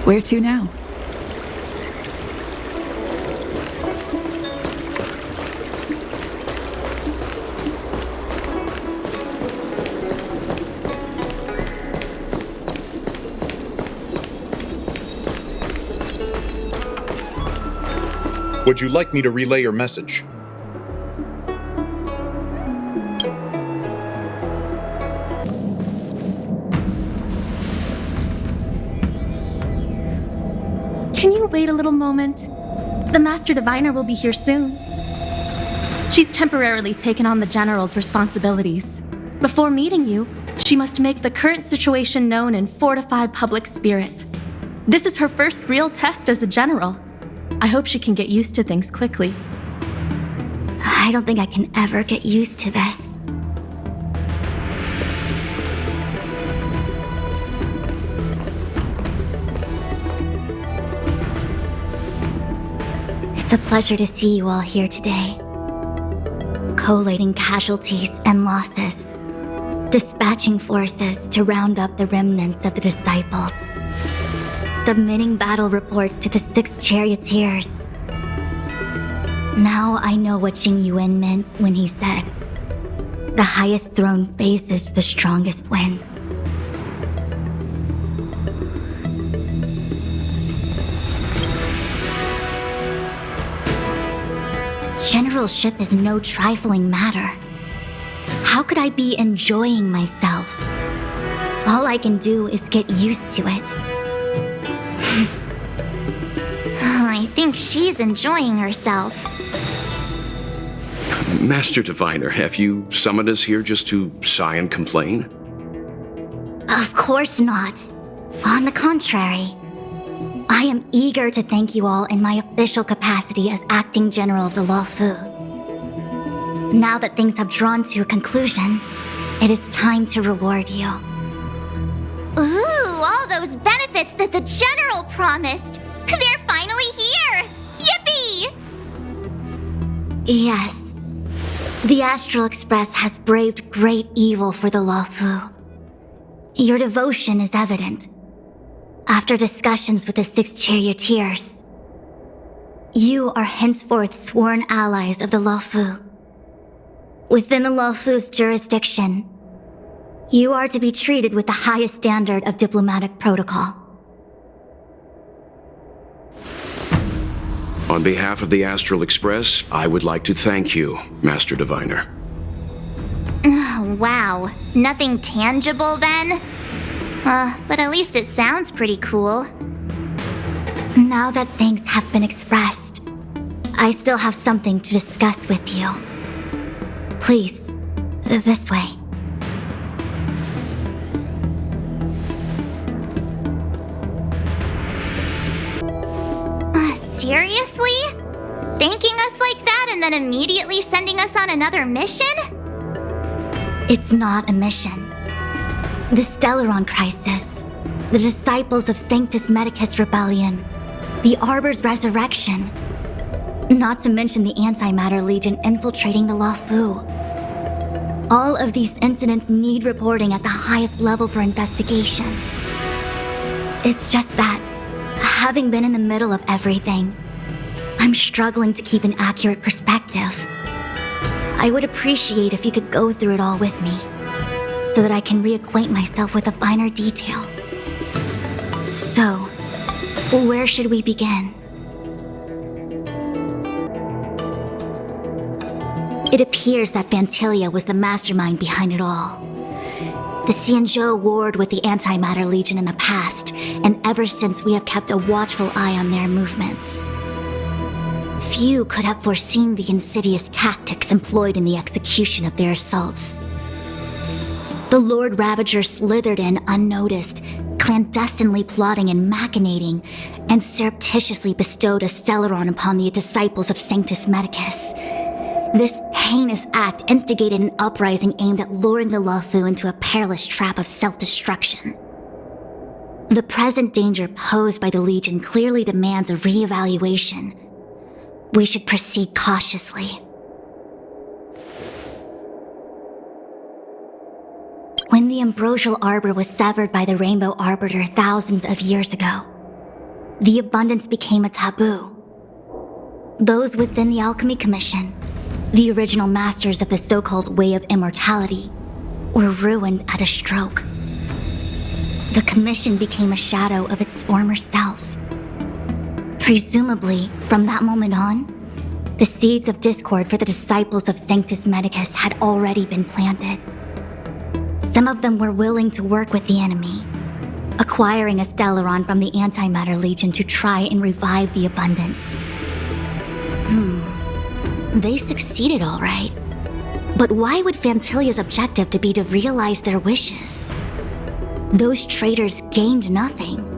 Where to now? Would you like me to relay your message? Can you wait a little moment? The Master Diviner will be here soon. She's temporarily taken on the General's responsibilities. Before meeting you, she must make the current situation known and fortify public spirit. This is her first real test as a General. I hope she can get used to things quickly. I don't think I can ever get used to this. It's a pleasure to see you all here today. Collating casualties and losses. Dispatching forces to round up the remnants of the disciples. Submitting battle reports to the 6 charioteers. Now I know what Tingyun meant when he said, "The highest throne faces the strongest wins." Generalship is no trifling matter. How could I be enjoying myself? All I can do is get used to it. I think she's enjoying herself. Master Diviner, have you summoned us here just to sigh and complain? Of course not. On the contrary, I am eager to thank you all in my official capacity as acting general of the Luofu. Now that things have drawn to a conclusion, it is time to reward you. Ooh, all those benefits that the General promised! They're finally here! Yippee! Yes. The Astral Express has braved great evil for the Luofu. Your devotion is evident. After discussions with the 6 charioteers, you are henceforth sworn allies of the Luofu. Within the Luofu's jurisdiction, you are to be treated with the highest standard of diplomatic protocol. On behalf of the Astral Express, I would like to thank you, Master Diviner. Wow, nothing tangible then? But at least it sounds pretty cool. Now that thanks have been expressed, I still have something to discuss with you. Please, this way. Seriously? Thanking us like that and then immediately sending us on another mission? It's not a mission. The Stellaron Crisis, the Disciples of Sanctus Medicus Rebellion, the Arbor's resurrection, not to mention the Antimatter Legion infiltrating the Luofu. All of these incidents need reporting at the highest level for investigation. It's just that, having been in the middle of everything, I'm struggling to keep an accurate perspective. I would appreciate if you could go through it all with me, so that I can reacquaint myself with a finer detail. So, where should we begin? It appears that Vantilia was the mastermind behind it all. The Xianzhou warred with the Antimatter Legion in the past, and ever since we have kept a watchful eye on their movements. Few could have foreseen the insidious tactics employed in the execution of their assaults. The Lord Ravager slithered in unnoticed, clandestinely plotting and machinating, and surreptitiously bestowed a Stellaron upon the disciples of Sanctus Medicus. This heinous act instigated an uprising aimed at luring the Luofu into a perilous trap of self-destruction. The present danger posed by the Legion clearly demands a re-evaluation. We should proceed cautiously. When the ambrosial arbor was severed by the Rainbow Arbiter thousands of years ago, the abundance became a taboo. Those within the Alchemy Commission, the original masters of the so-called Way of Immortality, were ruined at a stroke. The Commission became a shadow of its former self. Presumably, from that moment on, the seeds of discord for the disciples of Sanctus Medicus had already been planted. Some of them were willing to work with the enemy, acquiring a Stellaron from the Antimatter Legion to try and revive the abundance. They succeeded all right. But why would Fantilia's objective to be to realize their wishes? Those traitors gained nothing.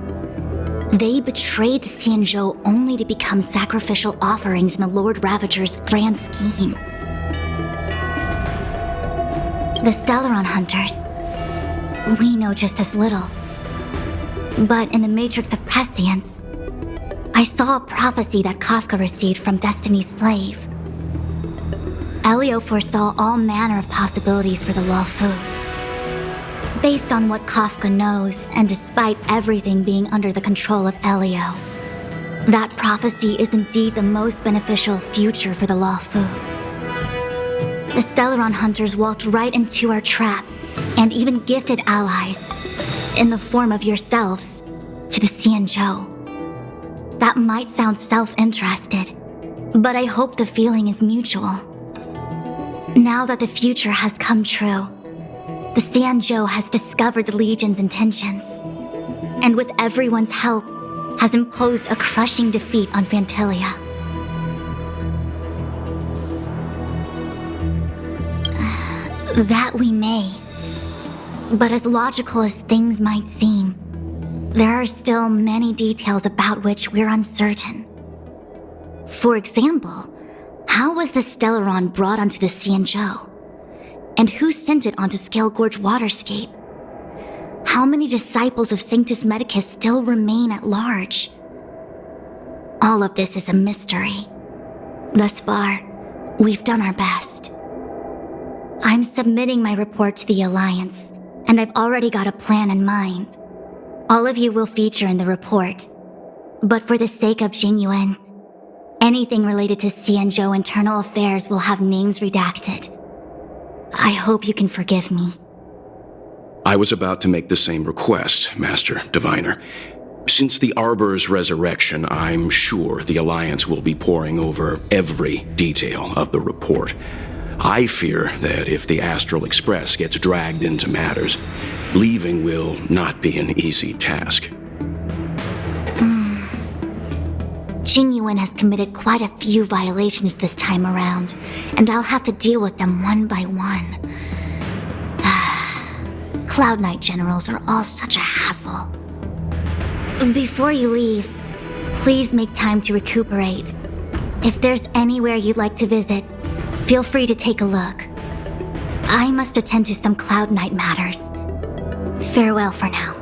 They betrayed the Xianzhou only to become sacrificial offerings in the Lord Ravager's grand scheme. The Stellaron Hunters, we know just as little. But in the Matrix of Prescience, I saw a prophecy that Kafka received from Destiny's slave. Elio foresaw all manner of possibilities for the Luofu. Based on what Kafka knows, and despite everything being under the control of Elio, that prophecy is indeed the most beneficial future for the Luofu. The Stellaron Hunters walked right into our trap, and even gifted allies, in the form of yourselves, to the Xianzhou. That might sound self-interested, but I hope the feeling is mutual. Now that the future has come true, the Xianzhou has discovered the Legion's intentions, and with everyone's help, has imposed a crushing defeat on Fantilia. That we may. But as logical as things might seem, there are still many details about which we're uncertain. For example, how was the Stellaron brought onto the Xianzhou? And who sent it onto Scale Gorge Waterscape? How many disciples of Sanctus Medicus still remain at large? All of this is a mystery. Thus far, we've done our best. I'm submitting my report to the Alliance, and I've already got a plan in mind. All of you will feature in the report. But for the sake of Tingyun, anything related to Xianzhou internal affairs will have names redacted. I hope you can forgive me. I was about to make the same request, Master Diviner. Since the Arbor's resurrection, I'm sure the Alliance will be poring over every detail of the report. I fear that if the Astral Express gets dragged into matters, leaving will not be an easy task. Tingyun has committed quite a few violations this time around, and I'll have to deal with them one by one. Cloud Knight generals are all such a hassle. Before you leave, please make time to recuperate. If there's anywhere you'd like to visit, feel free to take a look. I must attend to some Cloud Knight matters. Farewell for now.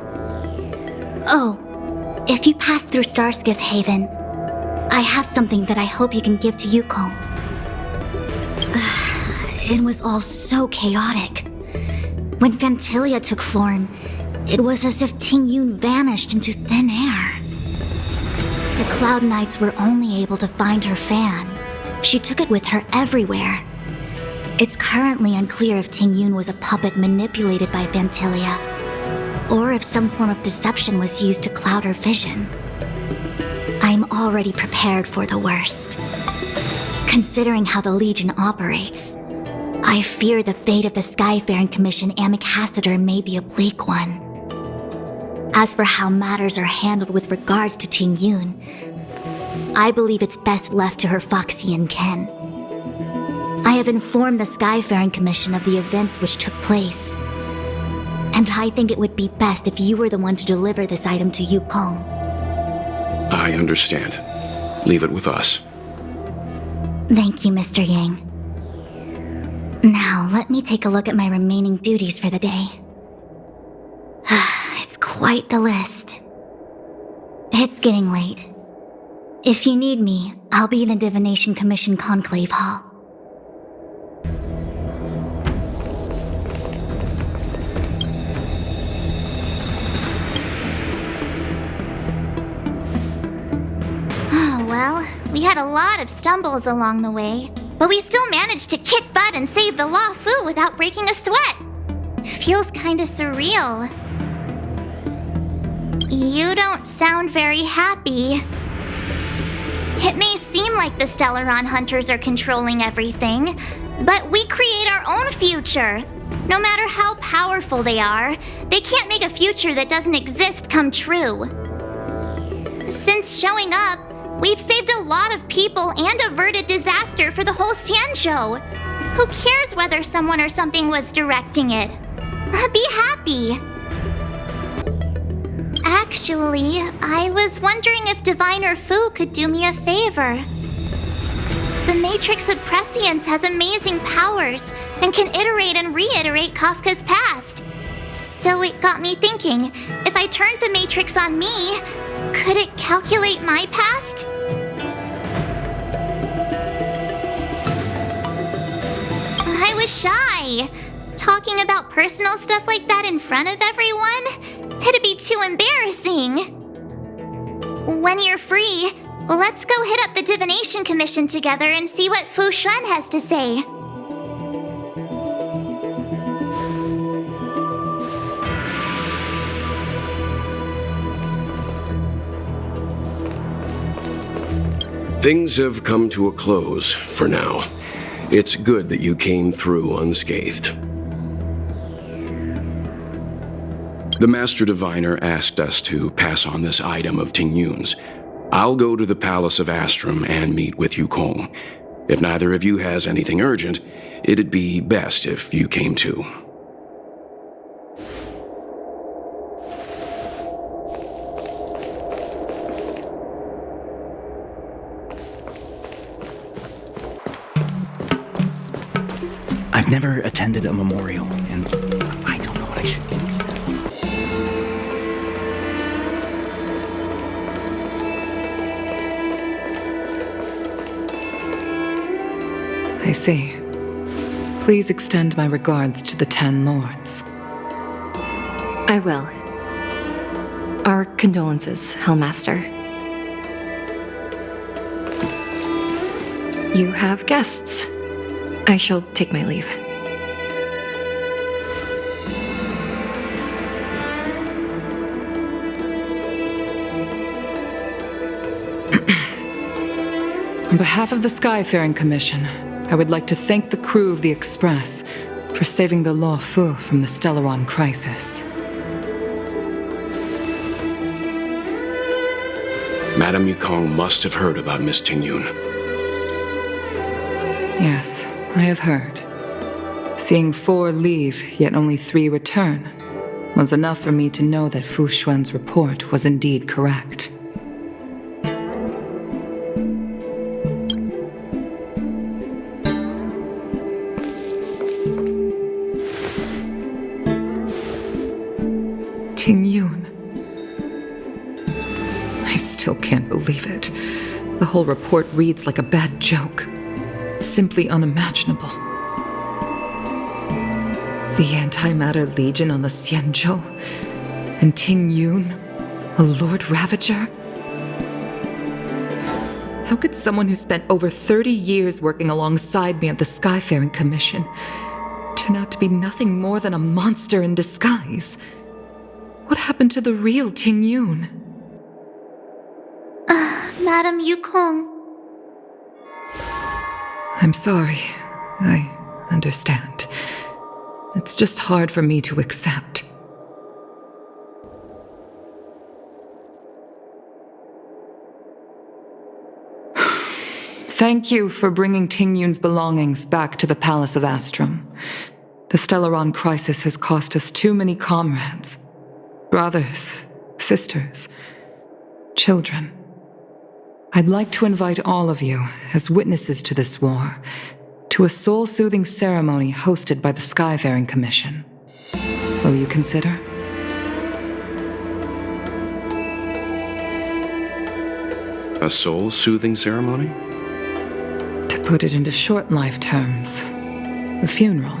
Oh, if you pass through Starskiff Haven, I have something that I hope you can give to Yukong. It was all so chaotic. When Fantilia took form, it was as if Tingyun vanished into thin air. The Cloud Knights were only able to find her fan. She took it with her everywhere. It's currently unclear if Tingyun was a puppet manipulated by Fantilia, or if some form of deception was used to cloud her vision. I'm already prepared for the worst. Considering how the Legion operates, I fear the fate of the Skyfaring Commission Ambassador may be a bleak one. As for how matters are handled with regards to Tingyun, I believe it's best left to her Foxian ken. I have informed the Skyfaring Commission of the events which took place, and I think it would be best if you were the one to deliver this item to Yukong. I understand. Leave it with us. Thank you, Mr. Yang. Now, let me take a look at my remaining duties for the day. It's quite the list. It's getting late. If you need me, I'll be in the Divination Commission Conclave Hall. We had a lot of stumbles along the way, but we still managed to kick butt and save the Law Fu without breaking a sweat. Feels kinda surreal. You don't sound very happy. It may seem like the Stellaron Hunters are controlling everything, but we create our own future. No matter how powerful they are, they can't make a future that doesn't exist come true. Since showing up, we've saved a lot of people and averted disaster for the whole Xianzhou. Who cares whether someone or something was directing it? Be happy. Actually, I was wondering if Diviner Fu could do me a favor. The Matrix of Prescience has amazing powers and can iterate and reiterate Kafka's past. So it got me thinking, if I turned the Matrix on me, could it calculate my past? I was shy. Talking about personal stuff like that in front of everyone? It'd be too embarrassing. When you're free, let's go hit up the Divination Commission together and see what Fu Xuan has to say. Things have come to a close for now. It's good that you came through unscathed. The Master Diviner asked us to pass on this item of Tingyun's. I'll go to the Palace of Astrum and meet with Yukong. If neither of you has anything urgent, it'd be best if you came too. I've never attended a memorial, and I don't know what I should do. I see. Please extend my regards to the 10 lords. I will. Our condolences, Hellmaster. You have guests. I shall take my leave. On behalf of the Skyfaring Commission, I would like to thank the crew of the Express for saving the Law Fu from the Stellaron crisis. Madame Yukong must have heard about Miss Tingyun. Yes, I have heard. Seeing 4 leave, yet only 3 return, was enough for me to know that Fu Xuan's report was indeed correct. Tingyun. I still can't believe it. The whole report reads like a bad joke. It's simply unimaginable. The Antimatter Legion on the Xianzhou, and Tingyun, a Lord Ravager? How could someone who spent over 30 years working alongside me at the Skyfaring Commission turn out to be nothing more than a monster in disguise? What happened to the real Tingyun? Madame Yukong. I'm sorry. I understand. It's just hard for me to accept. Thank you for bringing Tingyun's belongings back to the Palace of Astrum. The Stellaron crisis has cost us too many comrades. Brothers, sisters, children. I'd like to invite all of you, as witnesses to this war, to a soul-soothing ceremony hosted by the Skyfaring Commission. Will you consider? A soul-soothing ceremony? To put it into short life terms, a funeral.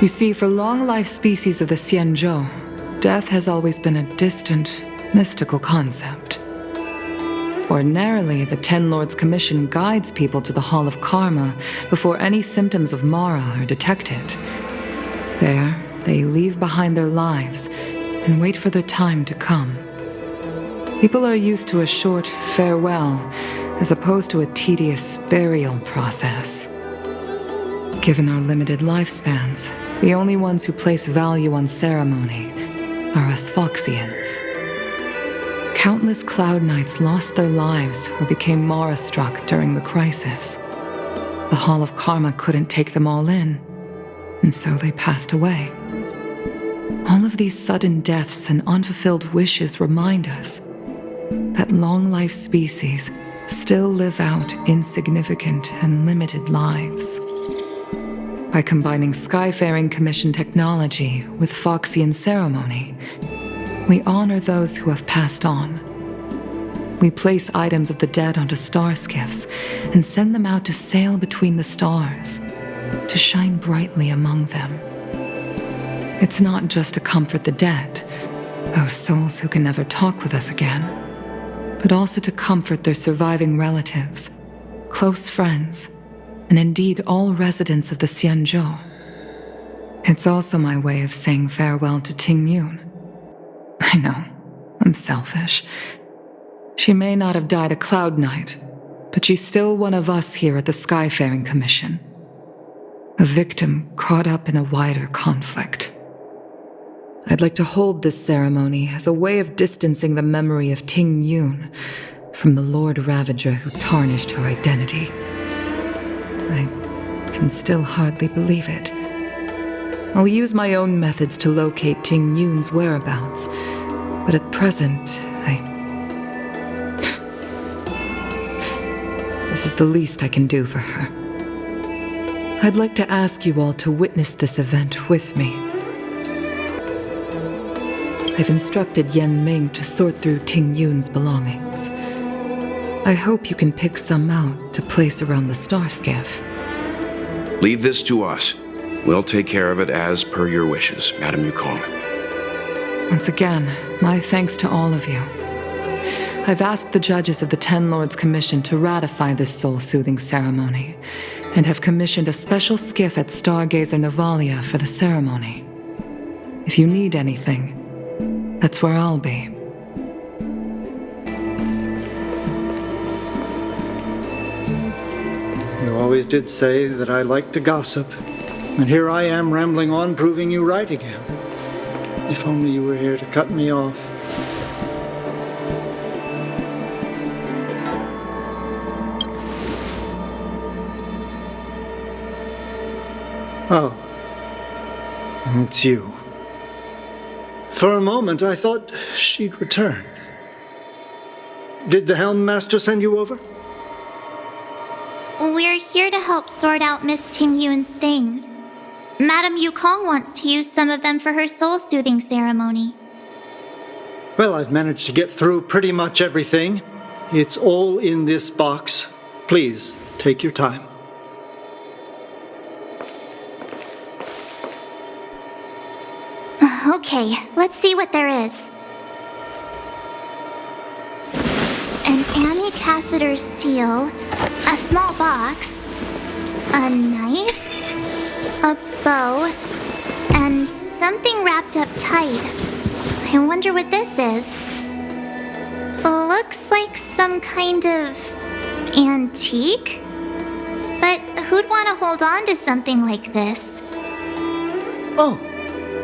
You see, for long-life species of the Xianzhou, death has always been a distant, mystical concept. Ordinarily, the Ten Lords Commission guides people to the Hall of Karma before any symptoms of Mara are detected. There, they leave behind their lives and wait for their time to come. People are used to a short farewell as opposed to a tedious burial process. Given our limited lifespans, the only ones who place value on ceremony are us Foxians. Countless Cloud Knights lost their lives or became Mara-struck during the crisis. The Hall of Karma couldn't take them all in, and so they passed away. All of these sudden deaths and unfulfilled wishes remind us that long-life species still live out insignificant and limited lives. By combining Skyfaring Commission technology with Foxian ceremony, we honor those who have passed on. We place items of the dead onto star skiffs and send them out to sail between the stars, to shine brightly among them. It's not just to comfort the dead, those souls who can never talk with us again, but also to comfort their surviving relatives, close friends, and indeed all residents of the Xianzhou. It's also my way of saying farewell to Tingyun. I know, I'm selfish. She may not have died a Cloud Knight, but she's still one of us here at the Skyfaring Commission. A victim caught up in a wider conflict. I'd like to hold this ceremony as a way of distancing the memory of Tingyun from the Lord Ravager who tarnished her identity. I can still hardly believe it. I'll use my own methods to locate Tingyun's whereabouts, but at present, This is the least I can do for her. I'd like to ask you all to witness this event with me. I've instructed Yan Ming to sort through Tingyun's belongings. I hope you can pick some out to place around the star skiff. Leave this to us. We'll take care of it as per your wishes, Madame Yukong. Once again, my thanks to all of you. I've asked the judges of the Ten Lords Commission to ratify this soul-soothing ceremony, and have commissioned a special skiff at Stargazer Navalia for the ceremony. If you need anything, that's where I'll be. You always did say that I like to gossip, and here I am rambling on, proving you right again. If only you were here to cut me off. Oh, it's you. For a moment, I thought she'd returned. Did the Helm Master send you over? We're here to help sort out Miss Tingyun's things. Madame Yukong wants to use some of them for her soul-soothing ceremony. Well, I've managed to get through pretty much everything. It's all in this box. Please, take your time. Okay, let's see what there is. An amicassator's seal, a small box, a knife, a bow, and something wrapped up tight. I wonder what this is. Looks like some kind of antique? But who'd want to hold on to something like this? Oh,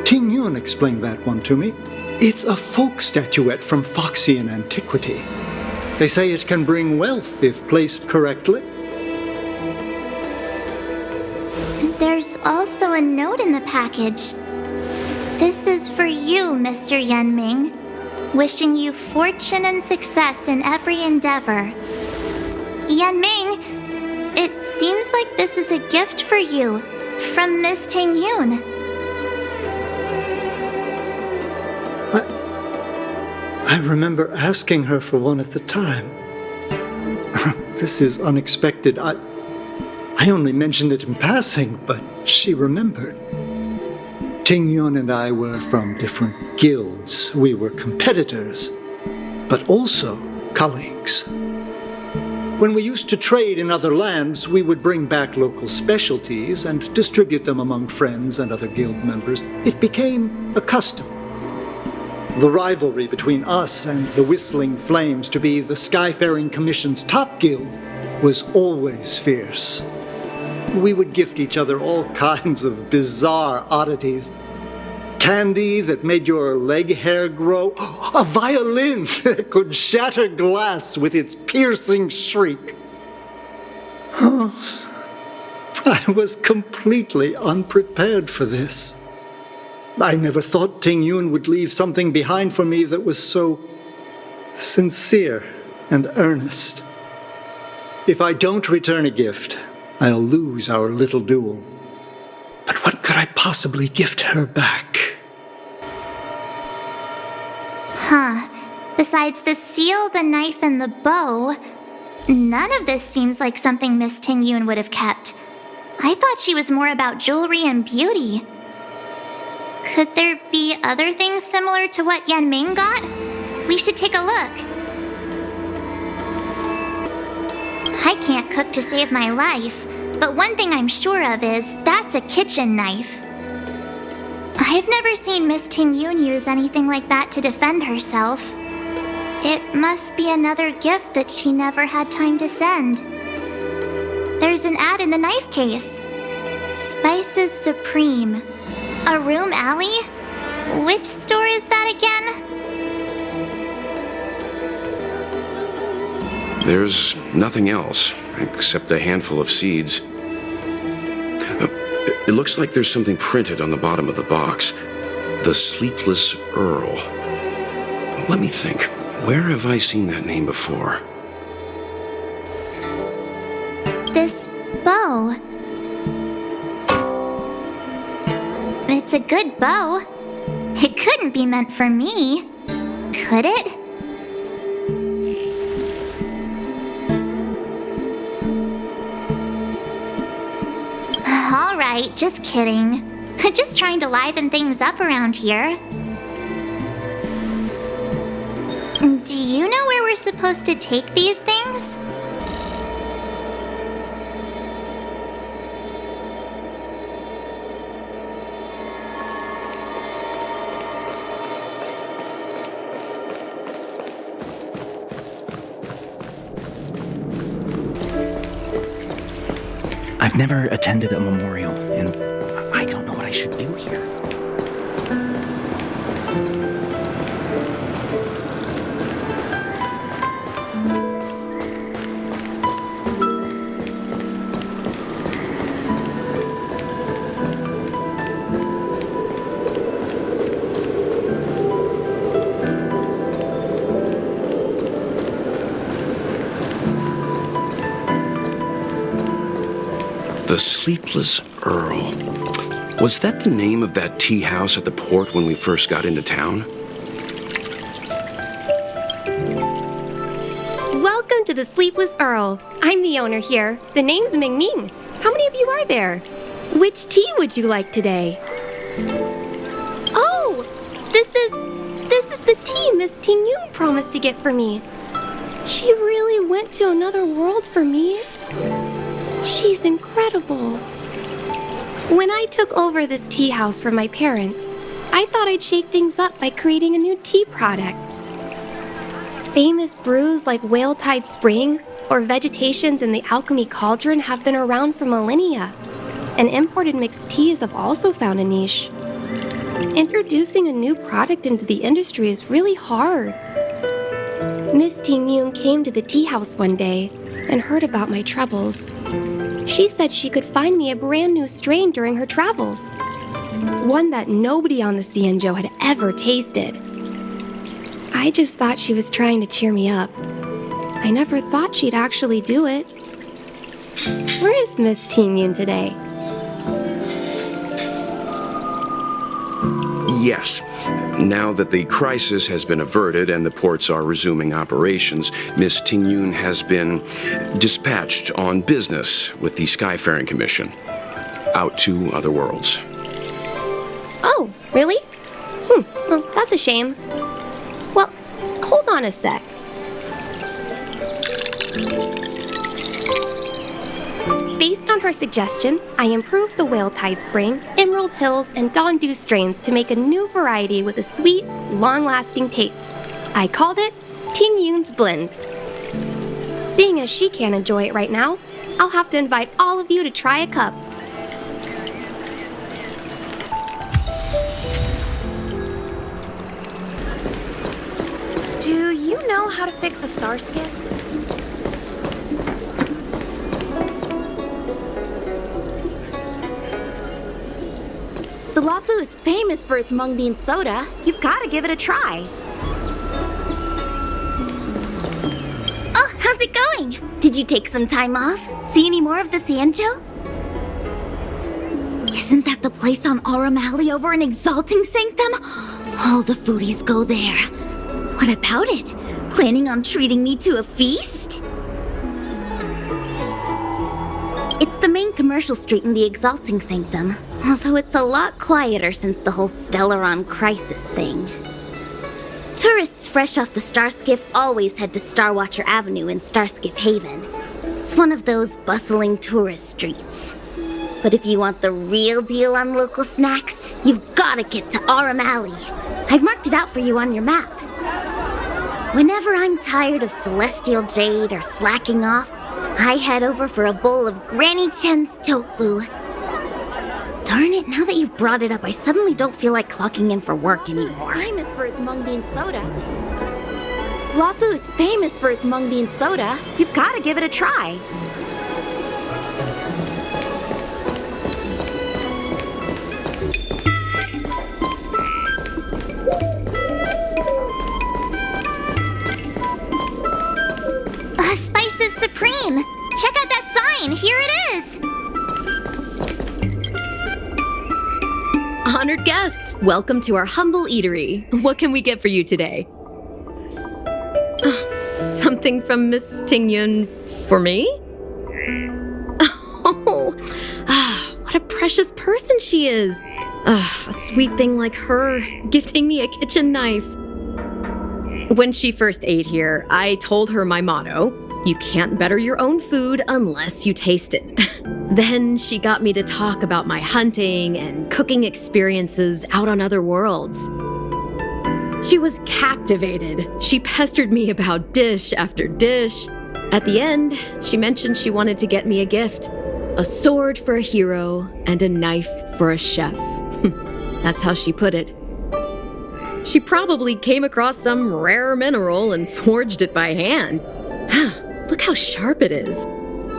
Tingyun explained that one to me. It's a folk statuette from Foxian antiquity. They say it can bring wealth if placed correctly. There's also a note in the package. This is for you, Mr. Yan Ming. Wishing you fortune and success in every endeavor. Yan Ming, it seems like this is a gift for you from Miss Tingyun. I remember asking her for one at the time. This is unexpected. I only mentioned it in passing, but she remembered. Tingyun and I were from different guilds. We were competitors, but also colleagues. When we used to trade in other lands, we would bring back local specialties and distribute them among friends and other guild members. It became a custom. The rivalry between us and the Whistling Flames to be the Skyfaring Commission's top guild was always fierce. We would gift each other all kinds of bizarre oddities. Candy that made your leg hair grow. A violin that could shatter glass with its piercing shriek. Oh, I was completely unprepared for this. I never thought Tingyun would leave something behind for me that was so sincere and earnest. If I don't return a gift, I'll lose our little duel. But what could I possibly gift her back? Huh. Besides the seal, the knife, and the bow, none of this seems like something Miss Tingyun would have kept. I thought she was more about jewelry and beauty. Could there be other things similar to what Yan Ming got? We should take a look. I can't cook to save my life, but one thing I'm sure of is that's a kitchen knife. I've never seen Miss Tingyun use anything like that to defend herself. It must be another gift that she never had time to send. There's an ad in the knife case. Spices Supreme. A room alley? Which store is that again? There's nothing else, except a handful of seeds. It looks like there's something printed on the bottom of the box. The Sleepless Earl. Let me think. Where have I seen that name before? This bow. It's a good bow. It couldn't be meant for me, could it? All right, just kidding. Just trying to liven things up around here. Do you know where we're supposed to take these things? I've never attended a memorial, and I don't know what I should do here. The Sleepless Earl. Was that the name of that tea house at the port when we first got into town? Welcome to the Sleepless Earl. I'm the owner here. The name's Ming Ming. How many of you are there? Which tea would you like today? Oh, this is the tea Miss Tingyun promised to get for me. She really went to another world for me. She's incredible. When I took over this tea house from my parents, I thought I'd shake things up by creating a new tea product. Famous brews like Whale Tide Spring or Vegetations in the Alchemy Cauldron have been around for millennia, and imported mixed teas have also found a niche. Introducing a new product into the industry is really hard. Miss Tingyun came to the tea house one day and heard about my troubles. She said she could find me a brand new strain during her travels, one that nobody on the Xianzhou had ever tasted. I just thought she was trying to cheer me up. I never thought she'd actually do it. Where is Miss Tingyun today? Yes. Now that the crisis has been averted and the ports are resuming operations, Miss Tingyun has been dispatched on business with the Skyfaring Commission, out to other worlds. Oh, really? Well, that's a shame. Well, hold on a sec. Based on her suggestion, I improved the Whale Tide Spring, Emerald Hills, and Dawn Dew strains to make a new variety with a sweet, long-lasting taste. I called it Tingyun's Blend. Seeing as she can't enjoy it right now, I'll have to invite all of you to try a cup. Do you know how to fix a star skiff? The Lafu is famous for its mung bean soda. You've got to give it a try. Oh, how's it going? Did you take some time off? See any more of the Cienjo? Isn't that the place on Aurum Alley over in Exalting Sanctum? All the foodies go there. What about it? Planning on treating me to a feast? It's the main commercial street in the Exalting Sanctum, although it's a lot quieter since the whole Stellaron crisis thing. Tourists fresh off the Starskiff always head to Starwatcher Avenue in Starskiff Haven. It's one of those bustling tourist streets. But if you want the real deal on local snacks, you've gotta get to Aurum Alley. I've marked it out for you on your map. Whenever I'm tired of Celestial Jade or slacking off, I head over for a bowl of Granny Chen's tofu. Darn it, now that you've brought it up, I suddenly don't feel like clocking in for work anymore. Lafu is famous for its mung bean soda. Lafu is famous for its mung bean soda. You've got to give it a try. Spices Supreme! Check out that sign! Here it is! Honored guests, welcome to our humble eatery. What can we get for you today? Something from Miss Tingyun for me? Oh, what a precious person she is. A sweet thing like her, gifting me a kitchen knife. When she first ate here, I told her my motto: you can't better your own food unless you taste it. Then she got me to talk about my hunting and cooking experiences out on other worlds. She was captivated. She pestered me about dish after dish. At the end, she mentioned she wanted to get me a gift: a sword for a hero and a knife for a chef. That's how she put it. She probably came across some rare mineral and forged it by hand. Look how sharp it is.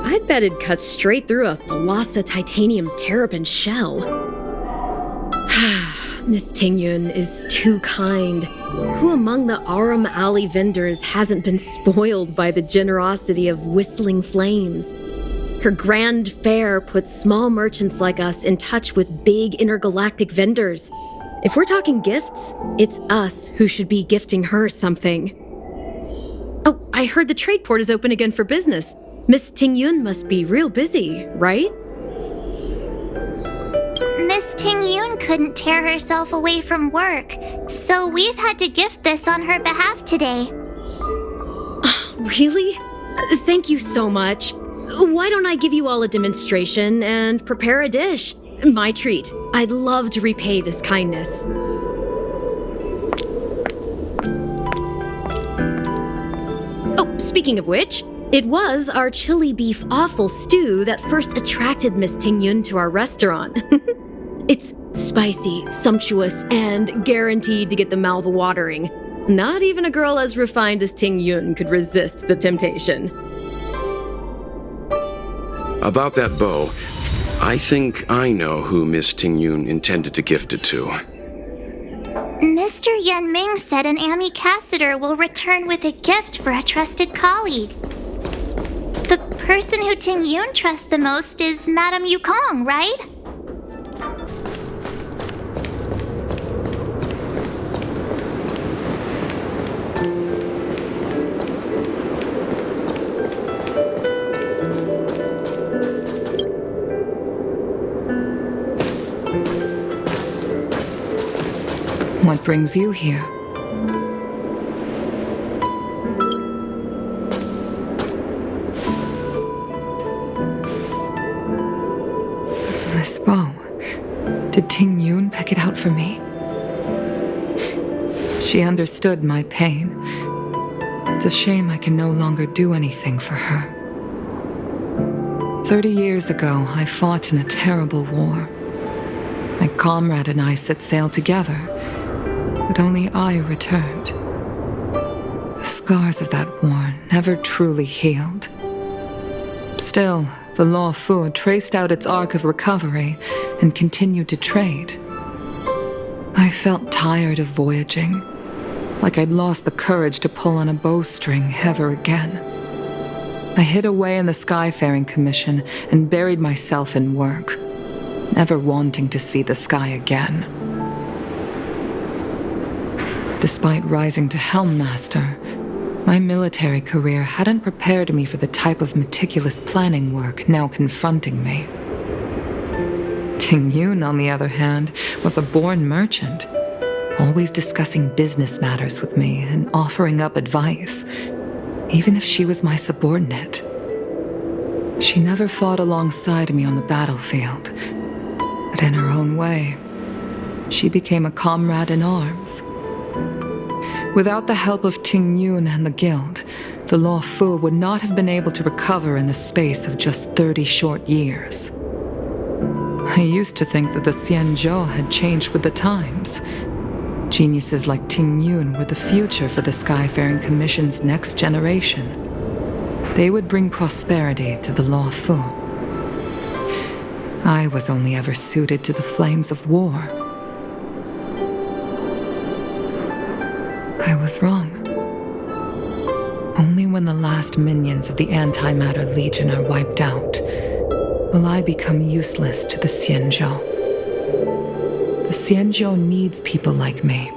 I'd bet it'd cut straight through a Thalassa titanium terrapin shell. Miss Tingyun is too kind. Who among the Aurum Alley vendors hasn't been spoiled by the generosity of Whistling Flames? Her grand fare puts small merchants like us in touch with big intergalactic vendors. If we're talking gifts, it's us who should be gifting her something. Oh, I heard the trade port is open again for business. Miss Tingyun must be real busy, right? Miss Tingyun couldn't tear herself away from work, so we've had to gift this on her behalf today. Really? Thank you so much. Why don't I give you all a demonstration and prepare a dish? My treat. I'd love to repay this kindness. Oh, speaking of which, it was our chili beef offal stew that first attracted Miss Tingyun to our restaurant. It's spicy, sumptuous, and guaranteed to get the mouth watering. Not even a girl as refined as Tingyun could resist the temptation. About that bow, I think I know who Miss Tingyun intended to gift it to. Mr. Yen Ming said an ambassador will return with a gift for a trusted colleague. The person who Tingyun trusts the most is Madame Yukong, right? What brings you here? Oh, did Tingyun pick it out for me? She understood my pain. It's a shame I can no longer do anything for her. 30 years ago, I fought in a terrible war. My comrade and I set sail together, but only I returned. The scars of that war never truly healed. Still, the Law Fu traced out its arc of recovery and continued to trade. I felt tired of voyaging, like I'd lost the courage to pull on a bowstring ever again. I hid away in the Skyfaring Commission and buried myself in work, never wanting to see the sky again. Despite rising to Helm Master, my military career hadn't prepared me for the type of meticulous planning work now confronting me. Tingyun, on the other hand, was a born merchant, always discussing business matters with me and offering up advice, even if she was my subordinate. She never fought alongside me on the battlefield, but in her own way, she became a comrade in arms. Without the help of Tingyun and the Guild, the Law Fu would not have been able to recover in the space of just 30 short years. I used to think that the Xianzhou had changed with the times. Geniuses like Tingyun were the future for the Skyfaring Commission's next generation. They would bring prosperity to the Law Fu. I was only ever suited to the flames of war. I was wrong. Only when the last minions of the Antimatter Legion are wiped out will I become useless to the Xianzhou. The Xianzhou needs people like me,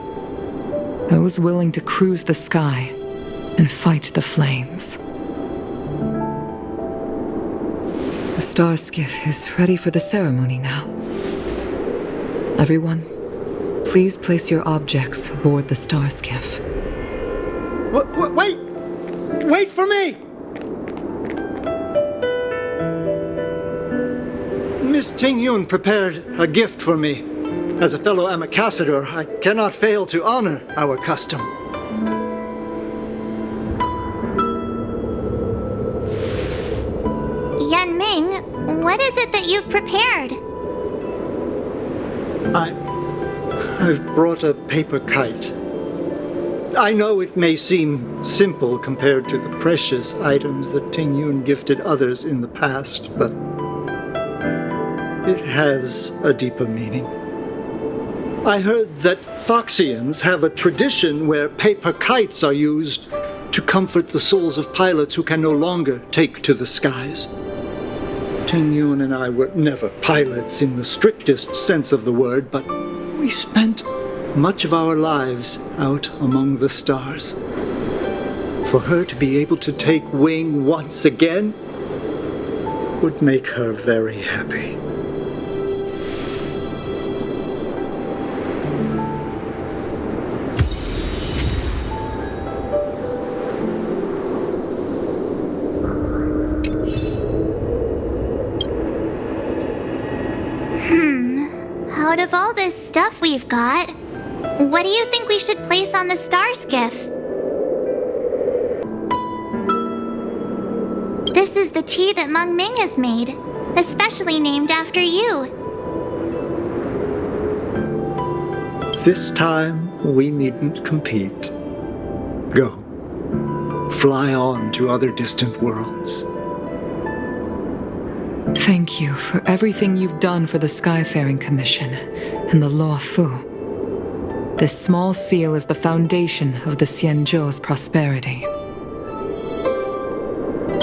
those willing to cruise the sky and fight the flames. The star skiff is ready for the ceremony now. Everyone, please place your objects aboard the star skiff. Wait! Wait for me! Miss Tingyun prepared a gift for me. As a fellow ambassador, I cannot fail to honor our custom. Yanming, what is it that you've prepared? I've brought a paper kite. I know it may seem simple compared to the precious items that Tingyun gifted others in the past, but it has a deeper meaning. I heard that Foxians have a tradition where paper kites are used to comfort the souls of pilots who can no longer take to the skies. Tingyun and I were never pilots in the strictest sense of the word, but we spent much of our lives out among the stars. For her to be able to take wing once again would make her very happy. Out of all this stuff we've got, what do you think we should place on the star skiff? This is the tea that Meng Ming has made, especially named after you. This time, we needn't compete. Go. Fly on to other distant worlds. Thank you for everything you've done for the Skyfaring Commission and the Law Fu. This small seal is the foundation of the Xianzhou's prosperity.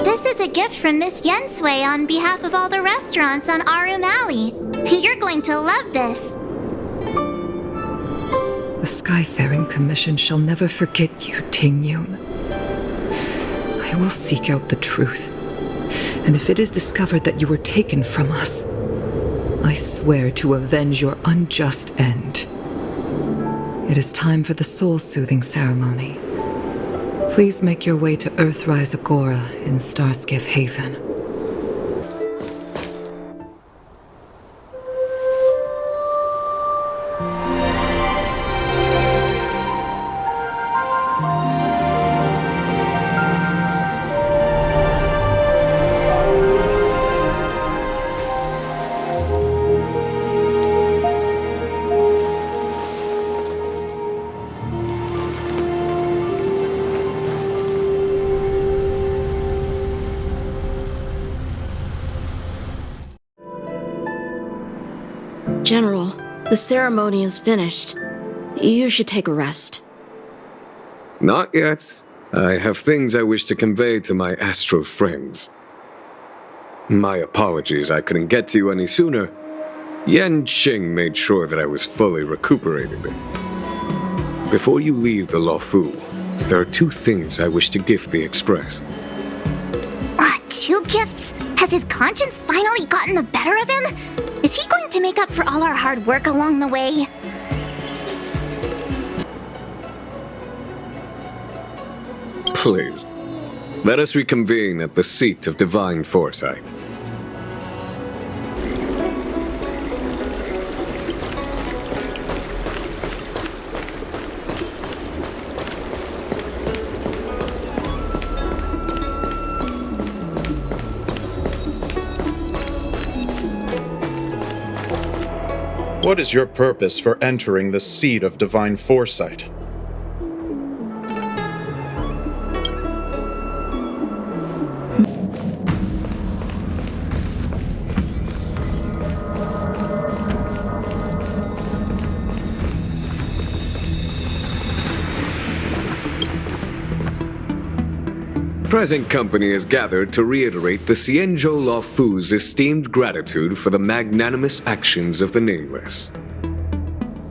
This is a gift from Miss Yensui on behalf of all the restaurants on Arum Alley. You're going to love this. The Skyfaring Commission shall never forget you, Tingyun. I will seek out the truth. And if it is discovered that you were taken from us, I swear to avenge your unjust end. It is time for the soul-soothing ceremony. Please make your way to Earthrise Agora in Starskiff Haven. General, the ceremony is finished. You should take a rest. Not yet. I have things I wish to convey to my astral friends. My apologies I couldn't get to you any sooner. Yen Qing made sure that I was fully recuperated. Before you leave the Luofu, there are 2 things I wish to gift the Express. 2 gifts? Has his conscience finally gotten the better of him? Is he going to make up for all our hard work along the way? Please, let us reconvene at the seat of divine foresight. What is your purpose for entering the seat of divine foresight? Present company is gathered to reiterate the Xianzhou Luofu's esteemed gratitude for the magnanimous actions of the Nameless.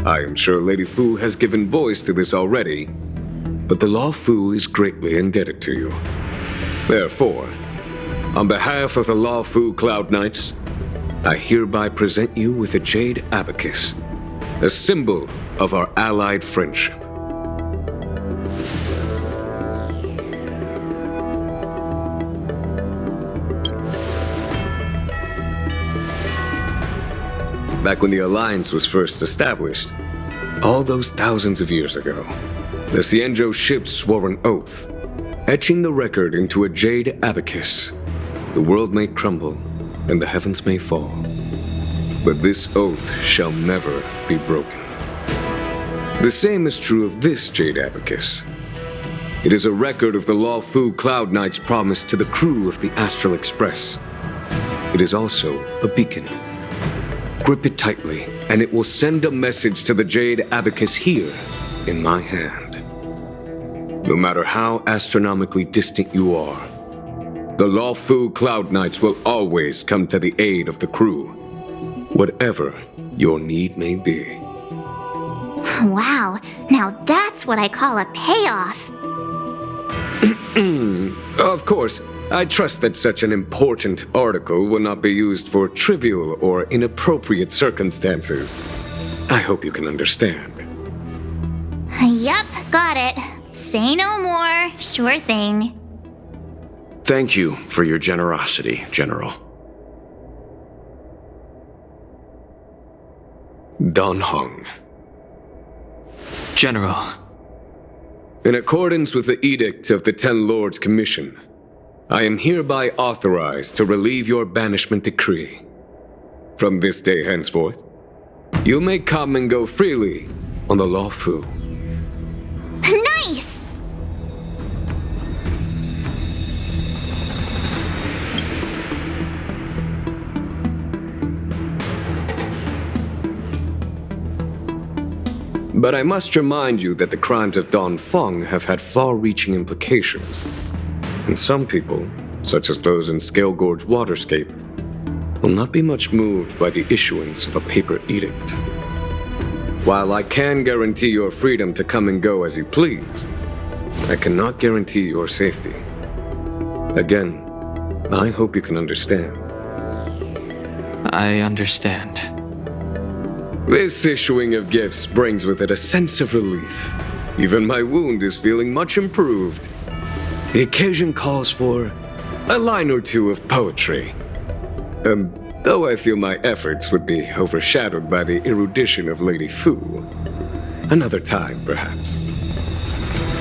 I am sure Lady Fu has given voice to this already, but the Luofu is greatly indebted to you. Therefore, on behalf of the Luofu Cloud Knights, I hereby present you with a jade abacus, a symbol of our allied friendship. Back when the Alliance was first established, all those thousands of years ago, the Xianzhou ships swore an oath, etching the record into a jade abacus. The world may crumble, and the heavens may fall, but this oath shall never be broken. The same is true of this jade abacus. It is a record of the Luofu Cloud Knight's promise to the crew of the Astral Express. It is also a beacon. Grip it tightly, and it will send a message to the jade abacus here, in my hand. No matter how astronomically distant you are, the Luofu Cloud Knights will always come to the aid of the crew, whatever your need may be. Wow, now that's what I call a payoff. Of course, I trust that such an important article will not be used for trivial or inappropriate circumstances. I hope you can understand. Yup, got it. Say no more. Sure thing. Thank you for your generosity, General. Dan Heng. General. In accordance with the Edict of the Ten Lords Commission, I am hereby authorized to relieve your banishment decree. From this day henceforth, you may come and go freely on the Luofu. Nice! But I must remind you that the crimes of Don Feng have had far-reaching implications. And some people, such as those in Scale Gorge Waterscape, will not be much moved by the issuance of a paper edict. While I can guarantee your freedom to come and go as you please, I cannot guarantee your safety. Again, I hope you can understand. I understand. This issuing of gifts brings with it a sense of relief. Even my wound is feeling much improved. The occasion calls for a line or two of poetry. Though I feel my efforts would be overshadowed by the erudition of Lady Fu. Another time, perhaps.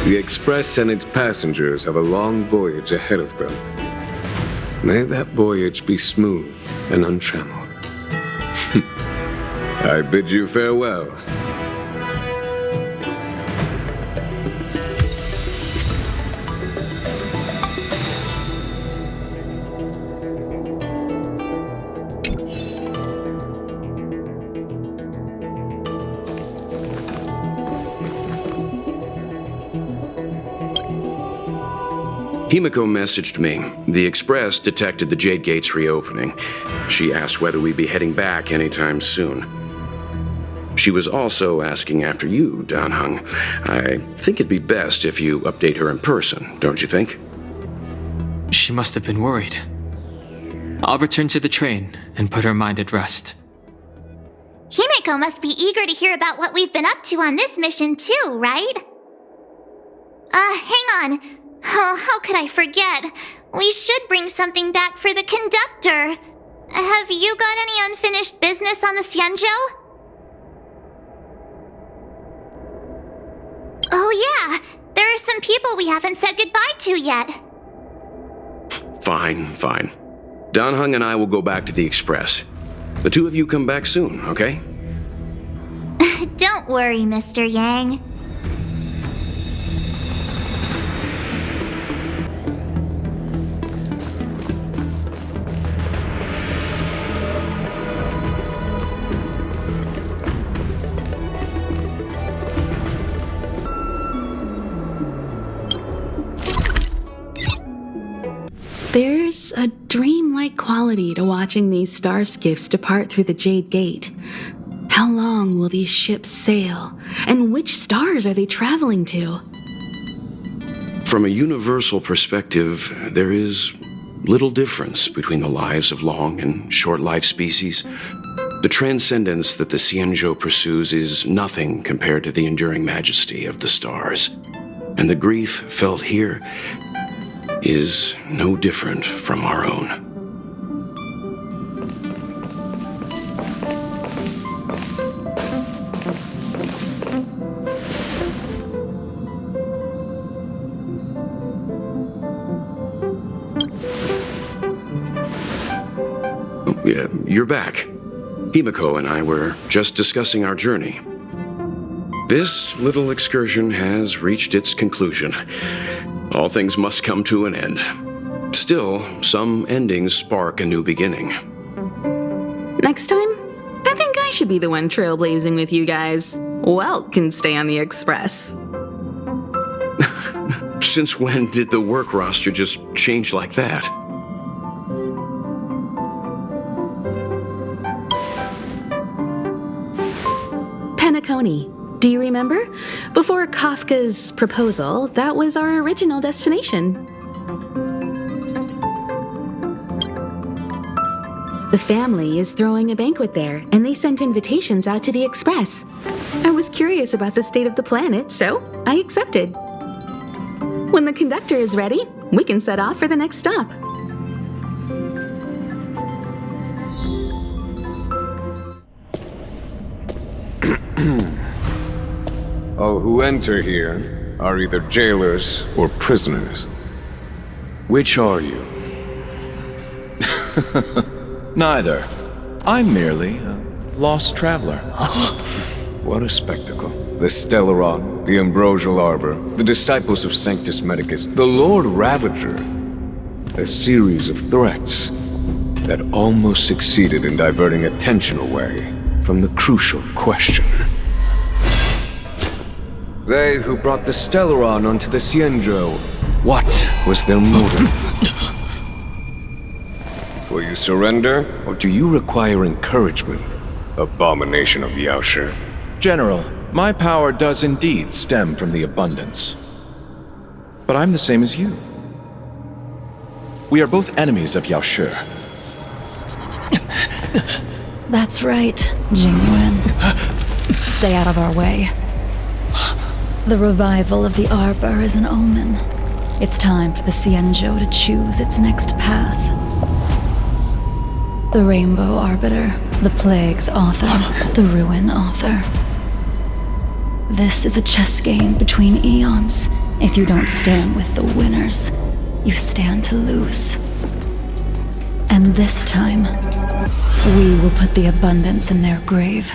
The Express and its passengers have a long voyage ahead of them. May that voyage be smooth and untrammeled. I bid you farewell. Himiko messaged me. The Express detected the Jade Gates reopening. She asked whether we'd be heading back anytime soon. She was also asking after you, Danheng. I think it'd be best if you update her in person, don't you think? She must have been worried. I'll return to the train and put her mind at rest. Himiko must be eager to hear about what we've been up to on this mission too, right? Hang on. Oh, how could I forget? We should bring something back for the conductor. Have you got any unfinished business on the Xianzhou? Oh yeah, there are some people we haven't said goodbye to yet. Fine. Danheng and I will go back to the Express. The two of you come back soon, okay? Don't worry, Mr. Yang. There's a dreamlike quality to watching these star skiffs depart through the Jade Gate. How long will these ships sail? And which stars are they traveling to? From a universal perspective, there is little difference between the lives of long and short-lived species. The transcendence that the Xianzhou pursues is nothing compared to the enduring majesty of the stars. And the grief felt here is no different from our own. You're back. Himiko and I were just discussing our journey. This little excursion has reached its conclusion. All things must come to an end. Still, some endings spark a new beginning. Next time, I think I should be the one trailblazing with you guys. Welt can stay on the Express. Since when did the work roster just change like that? Penacony. Do you remember? Before Kafka's proposal, that was our original destination. The family is throwing a banquet there, and they sent invitations out to the Express. I was curious about the state of the planet, so I accepted. When the conductor is ready, we can set off for the next stop. All who enter here are either jailers or prisoners. Which are you? Neither. I'm merely a lost traveler. What a spectacle. The Stellaron, the Ambrosial Arbor, the disciples of Sanctus Medicus, the Lord Ravager. A series of threats that almost succeeded in diverting attention away from the crucial question. They who brought the Stellaron onto the Xianzhou, what was their motive? Will you surrender, or do you require encouragement, abomination of Yaoshi? General, my power does indeed stem from the abundance. But I'm the same as you. We are both enemies of Yaoshi. That's right, Tingyun. Stay out of our way. The revival of the Arbor is an omen. It's time for the Xianzhou to choose its next path. The Rainbow Arbiter, the Plague's author, the Ruin author. This is a chess game between eons. If you don't stand with the winners, you stand to lose. And this time, we will put the abundance in their grave.